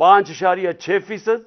5.6%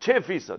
6%।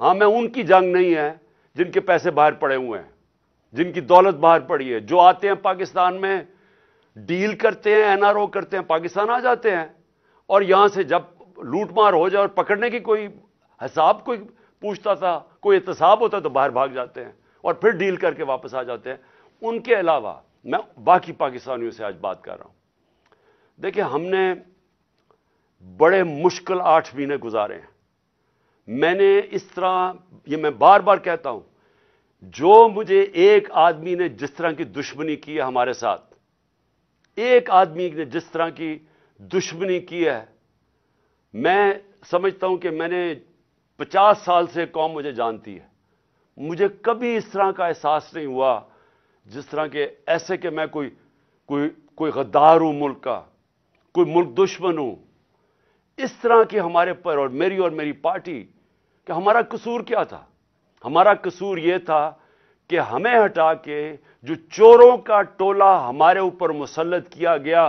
ہاں میں ان کی جنگ نہیں ہے جن کے پیسے باہر پڑے ہوئے ہیں، جن کی دولت باہر پڑی ہے، جو آتے ہیں پاکستان میں ڈیل کرتے ہیں، این آر او کرتے ہیں، پاکستان آ جاتے ہیں، اور یہاں سے جب لوٹ مار ہو جائے اور پکڑنے کی کوئی حساب کوئی پوچھتا تھا، کوئی احتساب ہوتا تو باہر بھاگ جاتے ہیں اور پھر ڈیل کر کے واپس آ جاتے ہیں۔ ان کے علاوہ میں باقی پاکستانیوں سے آج بات کر رہا ہوں۔ دیکھیں، ہم نے بڑے مشکل 8 مہینے گزارے ہیں۔ میں نے اس طرح، یہ میں بار بار کہتا ہوں، جو مجھے ایک آدمی نے جس طرح کی دشمنی کی ہے ہمارے ساتھ، ایک آدمی نے جس طرح کی دشمنی کی ہے، میں سمجھتا ہوں کہ میں نے 50 سال سے قوم مجھے جانتی ہے، مجھے کبھی اس طرح کا احساس نہیں ہوا جس طرح کہ ایسے کہ میں کوئی غدار ہوں ملک کا، کوئی ملک دشمن ہوں۔ اس طرح کی ہمارے پر اور میری پارٹی کہ ہمارا قصور کیا تھا؟ ہمارا قصور یہ تھا کہ ہمیں ہٹا کے جو چوروں کا ٹولہ ہمارے اوپر مسلط کیا گیا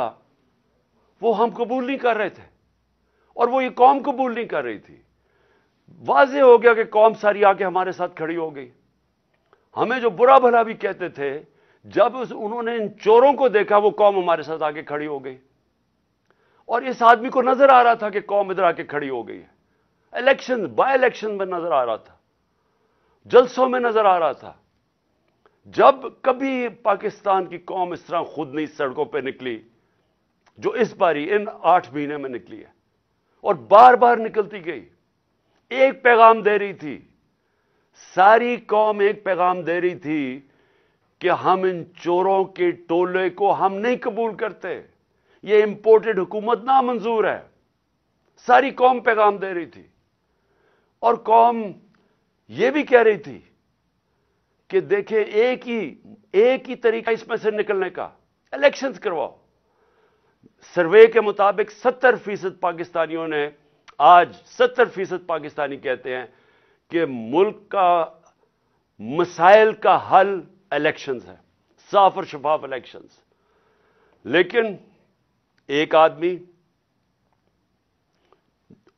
وہ ہم قبول نہیں کر رہے تھے، اور وہ یہ قوم قبول نہیں کر رہی تھی۔ واضح ہو گیا کہ قوم ساری آ کے ہمارے ساتھ کھڑی ہو گئی۔ ہمیں جو برا بھلا بھی کہتے تھے، جب انہوں نے ان چوروں کو دیکھا وہ قوم ہمارے ساتھ آ کے کھڑی ہو گئی، اور اس آدمی کو نظر آ رہا تھا کہ قوم ادھر آ کے کھڑی ہو گئی ہے۔ بائی الیکشن میں نظر آ رہا تھا، جلسوں میں نظر آ رہا تھا۔ جب کبھی پاکستان کی قوم اس طرح خود نہیں سڑکوں پہ نکلی جو اس باری ان 8 مہینے میں نکلی ہے، اور بار بار نکلتی گئی، ایک پیغام دے رہی تھی، ساری قوم ایک پیغام دے رہی تھی کہ ہم ان چوروں کے ٹولے کو ہم نہیں قبول کرتے، یہ امپورٹڈ حکومت نامنظور ہے۔ ساری قوم پیغام دے رہی تھی، اور قوم یہ بھی کہہ رہی تھی کہ دیکھیں ایک ہی طریقہ اس میں سے نکلنے کا، الیکشنز کرواؤ۔ سروے کے مطابق 70% پاکستانیوں نے، آج 70% پاکستانی کہتے ہیں کہ ملک کا مسائل کا حل الیکشنز ہے، صاف اور شفاف الیکشنز۔ لیکن ایک آدمی،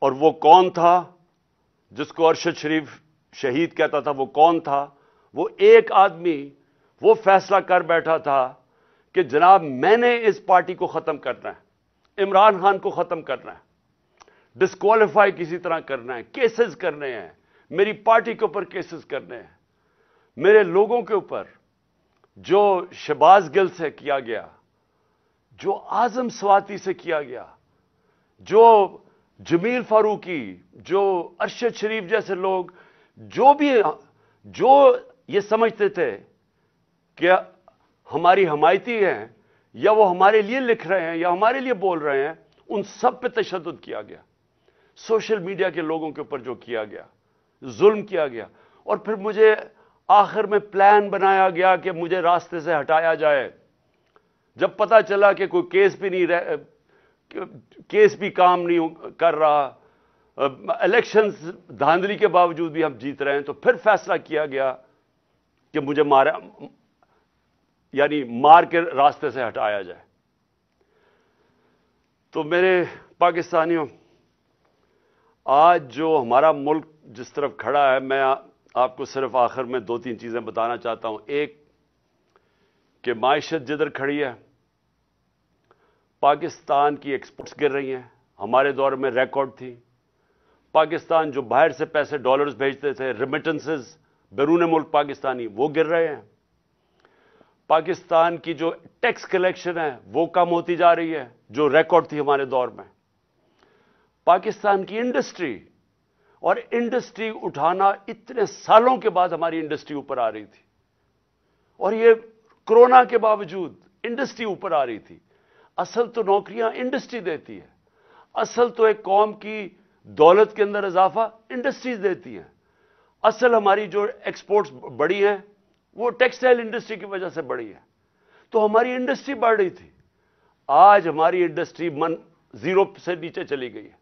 اور وہ کون تھا جس کو ارشد شریف شہید کہتا تھا، وہ کون تھا؟ وہ ایک آدمی وہ فیصلہ کر بیٹھا تھا کہ جناب میں نے اس پارٹی کو ختم کرنا ہے، عمران خان کو ختم کرنا ہے، ڈسکوالیفائی کسی طرح کرنا ہے، کیسز کرنے ہیں، میری پارٹی کے اوپر کیسز کرنے ہیں، میرے لوگوں کے اوپر، جو شہباز گل سے کیا گیا، جو اعظم سواتی سے کیا گیا، جو جمیل فاروقی، جو ارشد شریف جیسے لوگ، جو یہ سمجھتے تھے کہ ہماری حمایتی ہیں، یا وہ ہمارے لیے لکھ رہے ہیں یا ہمارے لیے بول رہے ہیں، ان سب پہ تشدد کیا گیا۔ سوشل میڈیا کے لوگوں کے اوپر جو کیا گیا، ظلم کیا گیا، اور پھر مجھے آخر میں پلان بنایا گیا کہ مجھے راستے سے ہٹایا جائے۔ جب پتا چلا کہ کوئی کیس بھی کام نہیں کر رہا، الیکشنز دھاندلی کے باوجود بھی ہم جیت رہے ہیں، تو پھر فیصلہ کیا گیا کہ مجھے مار کے راستے سے ہٹایا جائے۔ تو میرے پاکستانیوں، آج جو ہمارا ملک جس طرف کھڑا ہے، میں آپ کو صرف آخر میں 2-3 چیزیں بتانا چاہتا ہوں۔ ایک کہ معیشت جدھر کھڑی ہے، پاکستان کی ایکسپورٹس گر رہی ہیں، ہمارے دور میں ریکارڈ تھی۔ پاکستان جو باہر سے پیسے ڈالرز بھیجتے تھے، ریمیٹنسز بیرون ملک پاکستانی، وہ گر رہے ہیں۔ پاکستان کی جو ٹیکس کلیکشن ہے وہ کم ہوتی جا رہی ہے، جو ریکارڈ تھی ہمارے دور میں۔ پاکستان کی انڈسٹری، اور انڈسٹری اٹھانا، اتنے سالوں کے بعد ہماری انڈسٹری اوپر آ رہی تھی، اور یہ کرونا کے باوجود انڈسٹری اوپر آ رہی تھی۔ اصل تو نوکریاں انڈسٹری دیتی ہے، اصل تو ایک قوم کی دولت کے اندر اضافہ انڈسٹریز دیتی ہیں۔ اصل ہماری جو ایکسپورٹس بڑی ہیں وہ ٹیکسٹائل انڈسٹری کی وجہ سے بڑی ہے، تو ہماری انڈسٹری بڑھ رہی تھی۔ آج ہماری انڈسٹری زیرو سے نیچے چلی گئی ہے،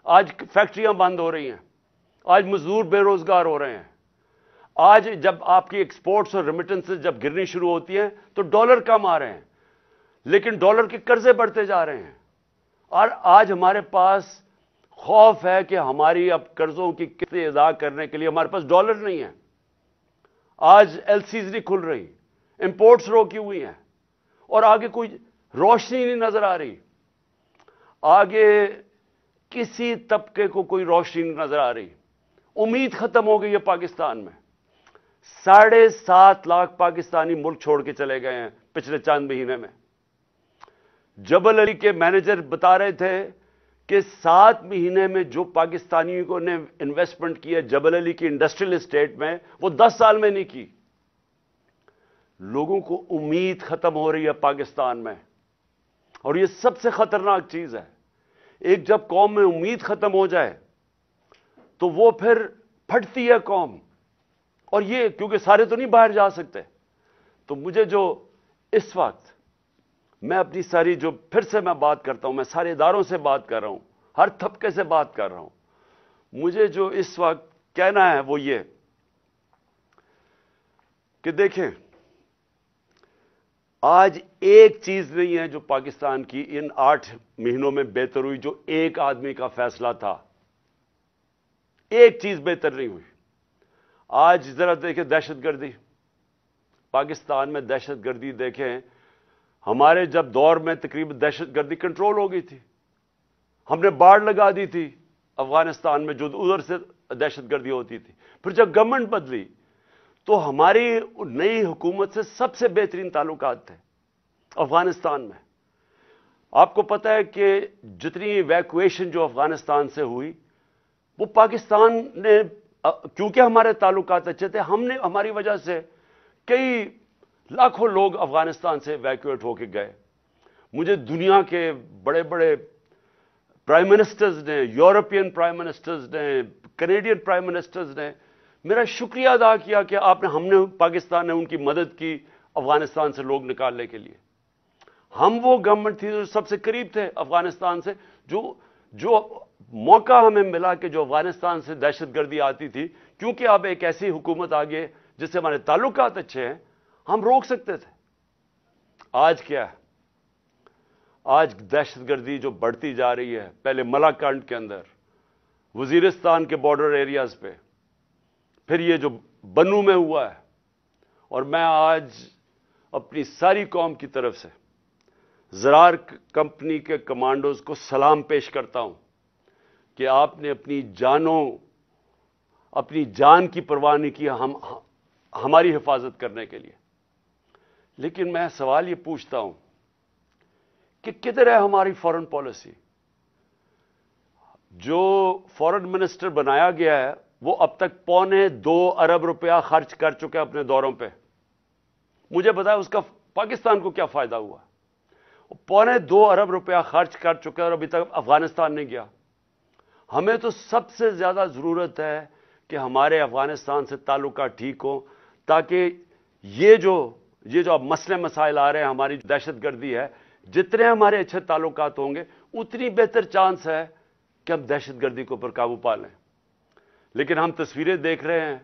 آج فیکٹریاں بند ہو رہی ہیں، آج مزدور بے روزگار ہو رہے ہیں۔ آج جب آپ کی ایکسپورٹس اور ریمیٹنسز جب گرنی شروع ہوتی ہیں تو ڈالر کم آ رہے ہیں، لیکن ڈالر کے قرضے بڑھتے جا رہے ہیں، اور آج ہمارے پاس خوف ہے کہ ہماری اب قرضوں کی قسطیں ادا کرنے کے لیے ہمارے پاس ڈالر نہیں ہے. آج ایل سیز نہیں کھل رہی, امپورٹس روکی ہوئی ہیں, اور آگے کوئی روشنی نہیں نظر آ رہی. آگے کسی طبقے کو کوئی روشنی نہیں نظر آ رہی. امید ختم ہو گئی ہے پاکستان میں. 7.5 لاکھ پاکستانی ملک چھوڑ کے چلے گئے ہیں پچھلے چند مہینے میں. جبل علی کے مینیجر بتا رہے تھے کہ 7 مہینے میں جو پاکستانیوں نے انویسٹمنٹ کی ہے جبل علی کی انڈسٹریل اسٹیٹ میں, وہ 10 سال میں نہیں کی. لوگوں کو امید ختم ہو رہی ہے پاکستان میں, اور یہ سب سے خطرناک چیز ہے. ایک جب قوم میں امید ختم ہو جائے تو وہ پھر پھٹتی ہے قوم. اور یہ کیونکہ سارے تو نہیں باہر جا سکتے, تو مجھے جو اس وقت میں اپنی ساری جو پھر سے میں بات کرتا ہوں, میں سارے اداروں سے بات کر رہا ہوں, ہر طبقے سے بات کر رہا ہوں, مجھے جو اس وقت کہنا ہے وہ یہ کہ دیکھیں, آج ایک چیز نہیں ہے جو پاکستان کی ان 8 مہینوں میں بہتر ہوئی, جو ایک آدمی کا فیصلہ تھا. ایک چیز بہتر نہیں ہوئی. آج ذرا دیکھیں دہشت گردی, پاکستان میں دہشت گردی دیکھیں. ہمارے جب دور میں تقریباً دہشت گردی کنٹرول ہو گئی تھی. ہم نے باڑ لگا دی تھی افغانستان میں جو ادھر سے دہشت گردی ہوتی تھی. پھر جب گورنمنٹ بدلی تو ہماری نئی حکومت سے سب سے بہترین تعلقات تھے افغانستان میں. آپ کو پتہ ہے کہ جتنی ایویکویشن جو افغانستان سے ہوئی وہ پاکستان نے, کیونکہ ہمارے تعلقات اچھے تھے, ہم نے ہماری وجہ سے کئی لاکھوں لوگ افغانستان سے ایویکویٹ ہو کے گئے. مجھے دنیا کے بڑے بڑے پرائم منسٹرز نے, یورپین پرائم منسٹرز نے, کینیڈین پرائم منسٹرز نے میرا شکریہ ادا کیا کہ ہم نے پاکستان نے ان کی مدد کی افغانستان سے لوگ نکالنے کے لیے. ہم وہ گورنمنٹ تھی جو سب سے قریب تھے افغانستان سے, جو موقع ہمیں ملا کہ جو افغانستان سے دہشت گردی آتی تھی, کیونکہ اب ایک ایسی حکومت آ گئی جس سے ہمارے تعلقات اچھے ہیں, ہم روک سکتے تھے. آج کیا ہے؟ آج دہشت گردی جو بڑھتی جا رہی ہے, پہلے ملاکنڈ کے اندر, وزیرستان کے بارڈر ایریاز پہ, پھر یہ جو بنو میں ہوا ہے. اور میں آج اپنی ساری قوم کی طرف سے زرار کمپنی کے کمانڈوز کو سلام پیش کرتا ہوں کہ آپ نے اپنی جان کی پرواہ نہیں کی ہماری حفاظت کرنے کے لیے. لیکن میں سوال یہ پوچھتا ہوں کہ کدھر ہے ہماری فارن پالیسی؟ جو فارن منسٹر بنایا گیا ہے وہ اب تک 2.25 ارب روپیہ خرچ کر چکے اپنے دوروں پہ. مجھے بتایا اس کا پاکستان کو کیا فائدہ ہوا؟ 2.25 ارب روپیہ خرچ کر چکے اور ابھی تک افغانستان نہیں گیا. ہمیں تو سب سے زیادہ ضرورت ہے کہ ہمارے افغانستان سے تعلقات ٹھیک ہوں, تاکہ یہ جو اب مسئلے مسائل آ رہے ہیں, ہماری دہشت گردی ہے, جتنے ہمارے اچھے تعلقات ہوں گے اتنی بہتر چانس ہے کہ ہم دہشت گردی کو پر قابو پا لیں. لیکن ہم تصویریں دیکھ رہے ہیں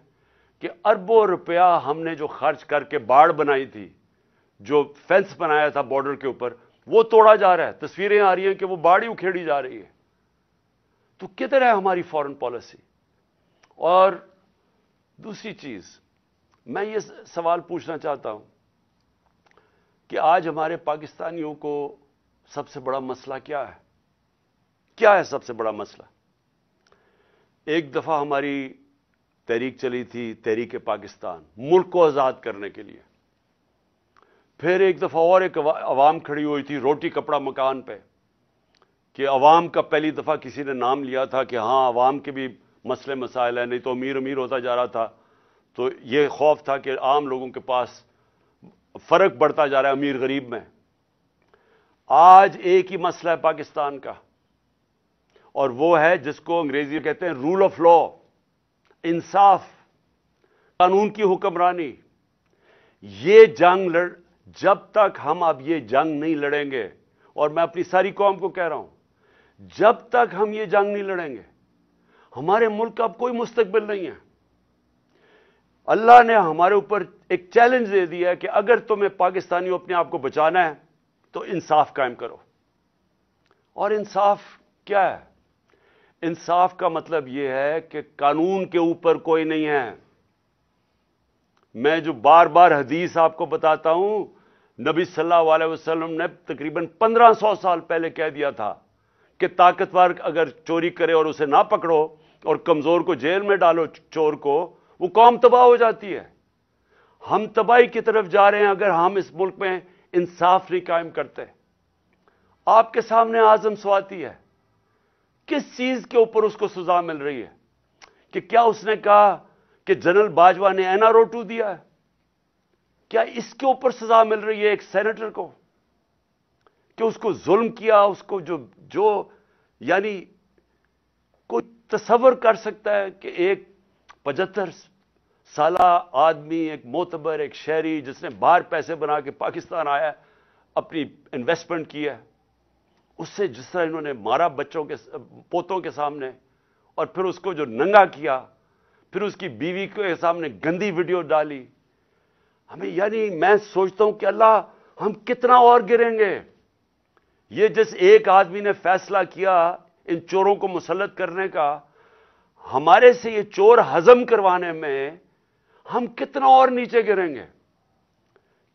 کہ اربوں روپیہ ہم نے جو خرچ کر کے باڑ بنائی تھی, جو فینس بنایا تھا بارڈر کے اوپر, وہ توڑا جا رہا ہے. تصویریں آ رہی ہیں کہ وہ باڑ ہی اکھیڑی جا رہی ہے. تو کدھر ہے ہماری فارن پالیسی؟ اور دوسری چیز میں یہ سوال پوچھنا چاہتا ہوں کہ آج ہمارے پاکستانیوں کو سب سے بڑا مسئلہ کیا ہے؟ کیا ہے سب سے بڑا مسئلہ؟ ایک دفعہ ہماری تحریک چلی تھی, تحریک پاکستان, ملک کو آزاد کرنے کے لیے. پھر ایک دفعہ اور ایک عوام کھڑی ہوئی تھی روٹی کپڑا مکان پہ, کہ عوام کا پہلی دفعہ کسی نے نام لیا تھا کہ ہاں عوام کے بھی مسئلے مسائل ہیں, نہیں تو امیر امیر ہوتا جا رہا تھا. تو یہ خوف تھا کہ عام لوگوں کے پاس فرق بڑھتا جا رہا ہے امیر غریب میں. آج ایک ہی مسئلہ ہے پاکستان کا, اور وہ ہے جس کو انگریزی میں کہتے ہیں رول آف لا, انصاف, قانون کی حکمرانی. یہ جنگ جب تک ہم اب یہ جنگ نہیں لڑیں گے, اور میں اپنی ساری قوم کو کہہ رہا ہوں, جب تک ہم یہ جنگ نہیں لڑیں گے ہمارے ملک کا اب کوئی مستقبل نہیں ہے. اللہ نے ہمارے اوپر ایک چیلنج دے دیا ہے کہ اگر تمہیں پاکستانیوں اپنے آپ کو بچانا ہے تو انصاف قائم کرو. اور انصاف کیا ہے؟ انصاف کا مطلب یہ ہے کہ قانون کے اوپر کوئی نہیں ہے. میں جو بار بار حدیث آپ کو بتاتا ہوں، نبی صلی اللہ علیہ وسلم نے تقریباً 1500 سال پہلے کہہ دیا تھا کہ طاقتور اگر چوری کرے اور اسے نہ پکڑو اور کمزور کو جیل میں ڈالو، چور کو، وہ قوم تباہ ہو جاتی ہے. ہم تباہی کی طرف جا رہے ہیں اگر ہم اس ملک میں انصاف نہیں قائم کرتے. آپ کے سامنے اعظم سواتی ہے، کس چیز کے اوپر اس کو سزا مل رہی ہے؟ کہ کیا اس نے کہا کہ جنرل باجوہ نے این آر او 2 دیا ہے؟ کیا اس کے اوپر سزا مل رہی ہے ایک سینیٹر کو کہ اس کو ظلم کیا؟ اس کو جو یعنی کوئی تصور کر سکتا ہے کہ ایک 75 سالہ آدمی، ایک معتبر، ایک شہری جس نے باہر پیسے بنا کے پاکستان آیا، اپنی انویسٹمنٹ کی ہے، اس سے جس طرح انہوں نے مارا بچوں کے پوتوں کے سامنے، اور پھر اس کو جو ننگا کیا، پھر اس کی بیوی کے سامنے گندی ویڈیو ڈالی. ہمیں یعنی میں سوچتا ہوں کہ اللہ، ہم کتنا اور گریں گے. یہ جس ایک آدمی نے فیصلہ کیا ان چوروں کو مسلط کرنے کا، ہمارے سے یہ چور ہضم کروانے میں ہم کتنا اور نیچے گریں گے.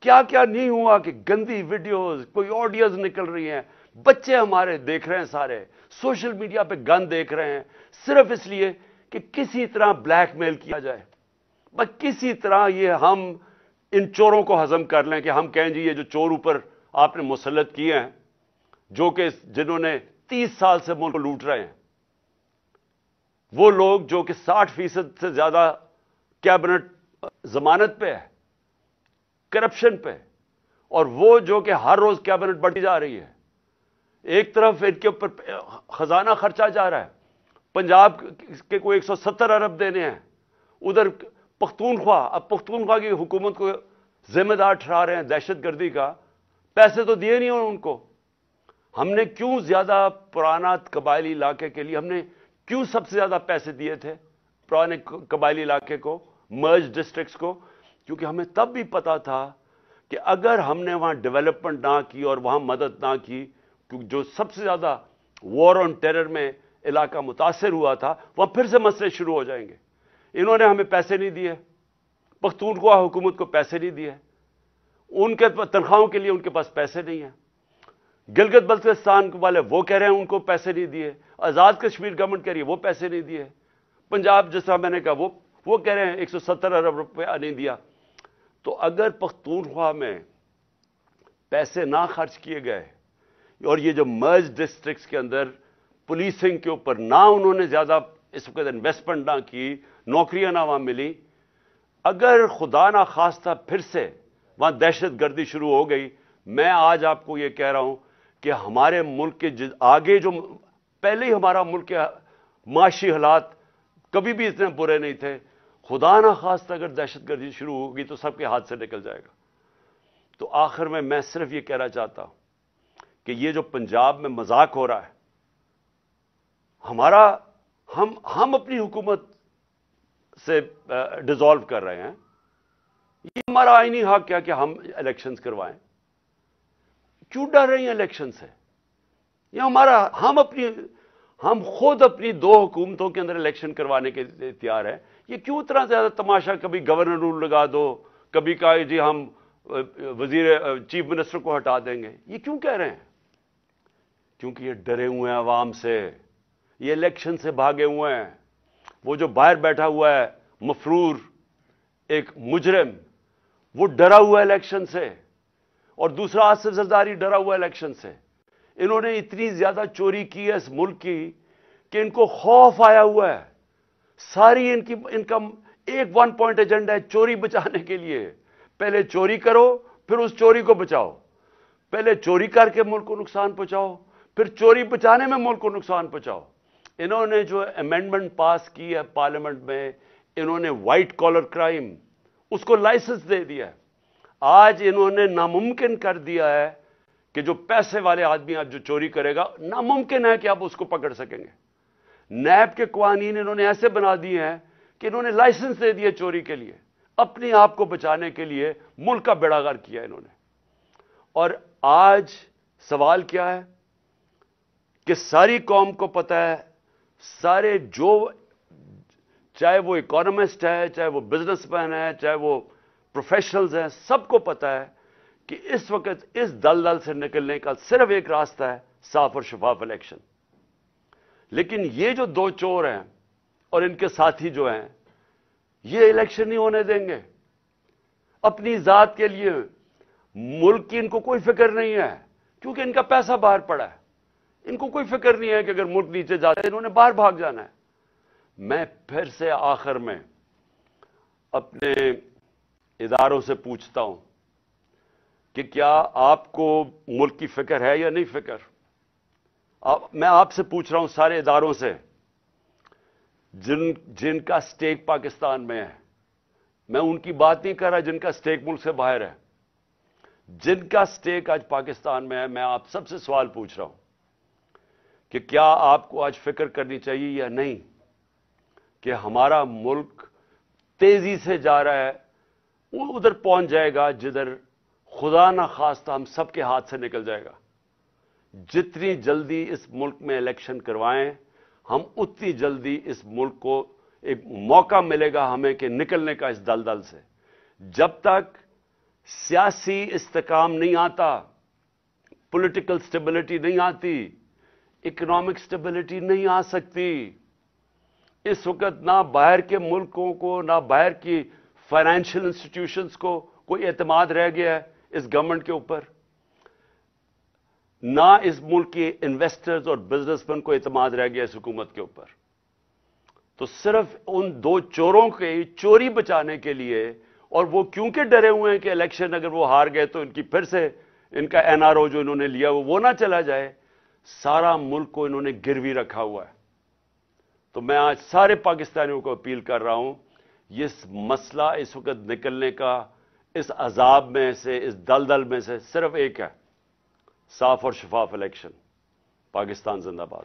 کیا کیا نہیں ہوا کہ گندی ویڈیوز، کوئی آڈیوز نکل رہی ہیں، بچے ہمارے دیکھ رہے ہیں، سارے سوشل میڈیا پہ گند دیکھ رہے ہیں، صرف اس لیے کہ کسی طرح بلیک میل کیا جائے، بس کسی طرح یہ ہم ان چوروں کو ہضم کر لیں کہ ہم کہیں جی یہ جو چور اوپر آپ نے مسلط کیے ہیں، جو کہ جنہوں نے 30 سال سے ملک کو لوٹ رہے ہیں، وہ لوگ جو کہ 60% سے زیادہ کیبنٹ ضمانت پہ ہے، کرپشن پہ، اور وہ جو کہ ہر روز کیبنٹ بڑھتی جا رہی ہے. ایک طرف ان کے اوپر خزانہ خرچہ جا رہا ہے، پنجاب کے کوئی 170 ارب دینے ہیں، ادھر پختونخوا، اب پختونخوا کی حکومت کو ذمہ دار ٹھہرا رہے ہیں دہشت گردی کا. پیسے تو دیے نہیں ان کو. ہم نے کیوں زیادہ پرانا قبائلی علاقے کے لیے ہم نے کیوں سب سے زیادہ پیسے دیے تھے پرانے قبائلی علاقے کو، مرج ڈسٹرکٹس کو؟ کیونکہ ہمیں تب بھی پتا تھا کہ اگر ہم نے وہاں ڈیولپمنٹ نہ کی اور وہاں مدد نہ کی، کیونکہ جو سب سے زیادہ وار آن ٹیرر میں علاقہ متاثر ہوا تھا، وہاں پھر سے مسئلے شروع ہو جائیں گے. انہوں نے ہمیں پیسے نہیں دیے، پختونخوا حکومت کو پیسے نہیں دیے، ان کے تنخواہوں کے لیے ان کے پاس پیسے نہیں ہیں. گلگت بلتستان والے وہ کہہ رہے ہیں ان کو پیسے نہیں دیے، آزاد کشمیر گورنمنٹ کہہ رہی ہے وہ پیسے نہیں دیے، پنجاب جس طرح میں نے کہا وہ کہہ رہے ہیں 170 ارب روپے نہیں دیا. تو اگر پختونخوا میں پیسے نہ خرچ کیے گئے اور یہ جو مرج ڈسٹرکٹس کے اندر پولیسنگ کے اوپر نہ انہوں نے زیادہ اس وقت انویسٹمنٹ نہ کی، نوکریاں نہ وہاں ملی، اگر خدا نہ خواستہ پھر سے وہاں دہشت گردی شروع ہو گئی، میں آج آپ کو یہ کہہ رہا ہوں کہ ہمارے ملک کے آگے جو پہلے ہی ہمارا ملک کے معاشی حالات کبھی بھی اتنے برے نہیں تھے، خدا نہ خواستہ اگر دہشت گردی شروع ہوگی تو سب کے ہاتھ سے نکل جائے گا. تو آخر میں صرف یہ کہنا چاہتا ہوں کہ یہ جو پنجاب میں مذاق ہو رہا ہے، ہم اپنی حکومت سے ڈیزالو کر رہے ہیں، یہ ہمارا آئینی حق کیا کہ ہم الیکشنز کروائیں. کیوں ڈر رہی ہیں الیکشن سے؟ یہ ہم خود اپنی 2 حکومتوں کے اندر الیکشن کروانے کے لیے تیار ہیں. یہ کیوں اتنا زیادہ تماشا؟ کبھی گورنر رول لگا دو، کبھی کہا جی ہم چیف منسٹر کو ہٹا دیں گے. یہ کیوں کہہ رہے ہیں؟ کیونکہ یہ ڈرے ہوئے ہیں عوام سے، یہ الیکشن سے بھاگے ہوئے ہیں. وہ جو باہر بیٹھا ہوا ہے مفرور ایک مجرم، وہ ڈرا ہوا ہے الیکشن سے، اور دوسرا آصف زرداری ڈرا ہوا ہے الیکشن سے. انہوں نے اتنی زیادہ چوری کی ہے اس ملک کی کہ ان کو خوف آیا ہوا ہے. ساری ان کا ایک 1 پوائنٹ ایجنڈا ہے چوری بچانے کے لیے. پہلے چوری کرو، پھر اس چوری کو بچاؤ. پہلے چوری کر کے ملک کو نقصان پہنچاؤ، پھر چوری بچانے میں ملک کو نقصان پہنچاؤ. انہوں نے جو امینڈمنٹ پاس کی ہے پارلیمنٹ میں، انہوں نے وائٹ کالر کرائم اس کو لائسنس دے دیا ہے. آج انہوں نے ناممکن کر دیا ہے کہ جو پیسے والے آدمی آج جو چوری کرے گا، ناممکن ہے کہ آپ اس کو پکڑ سکیں گے. نیب کے قوانین انہوں نے ایسے بنا دیے ہیں کہ انہوں نے لائسنس دے دیے چوری کے لیے، اپنے آپ کو بچانے کے لیے ملک کا بیڑا غرق کیا انہوں نے. اور آج سوال کیا ہے کہ ساری قوم کو پتہ ہے سارے جو چاہے وہ اکانومسٹ ہے, چاہے وہ بزنس مین ہے, چاہے وہ پروفیشنلز ہیں, سب کو پتا ہے کہ اس وقت اس دلدل سے نکلنے کا صرف ایک راستہ ہے, صاف اور شفاف الیکشن. لیکن یہ جو دو چور ہیں اور ان کے ساتھی جو ہیں, یہ الیکشن نہیں ہونے دیں گے. اپنی ذات کے لیے ملک کی ان کو کوئی فکر نہیں ہے, کیونکہ ان کا پیسہ باہر پڑا ہے. ان کو کوئی فکر نہیں ہے کہ اگر ملک نیچے جاتا ہے انہوں نے باہر بھاگ جانا ہے. میں پھر سے آخر میں اپنے اداروں سے پوچھتا ہوں کہ کیا آپ کو ملک کی فکر ہے یا نہیں فکر؟ میں آپ سے پوچھ رہا ہوں, سارے اداروں سے جن کا سٹیک پاکستان میں ہے. میں ان کی بات نہیں کر رہا جن کا سٹیک ملک سے باہر ہے. جن کا سٹیک آج پاکستان میں ہے, میں آپ سب سے سوال پوچھ رہا ہوں کہ کیا آپ کو آج فکر کرنی چاہیے یا نہیں کہ ہمارا ملک تیزی سے جا رہا ہے, ادھر پہنچ جائے گا جدھر خدا نہ خواستہ ہم سب کے ہاتھ سے نکل جائے گا. جتنی جلدی اس ملک میں الیکشن کروائیں, ہم اتنی جلدی اس ملک کو ایک موقع ملے گا ہمیں کہ نکلنے کا اس دلدل سے. جب تک سیاسی استحکام نہیں آتا, پولیٹیکل سٹیبلٹی نہیں آتی, اکنامک سٹیبلٹی نہیں آ سکتی. اس وقت نہ باہر کے ملکوں کو, نہ باہر کی فائنینشیل انسٹیٹیوشنز کو کوئی اعتماد رہ گیا ہے اس گورنمنٹ کے اوپر, نہ اس ملک کے انویسٹرز اور بزنس مین کو اعتماد رہ گیا اس حکومت کے اوپر. تو صرف ان دو چوروں کے چوری بچانے کے لیے, اور وہ کیونکہ ڈرے ہوئے ہیں کہ الیکشن اگر وہ ہار گئے تو ان کی پھر سے ان کا این آر او جو انہوں نے لیا وہ نہ چلا جائے, سارا ملک کو انہوں نے گروی رکھا ہوا ہے. تو میں آج سارے پاکستانیوں کو اپیل کر رہا ہوں, یہ مسئلہ اس وقت نکلنے کا اس عذاب میں سے, اس دلدل میں سے صرف ایک ہے, صاف اور شفاف الیکشن. پاکستان زندہ باد.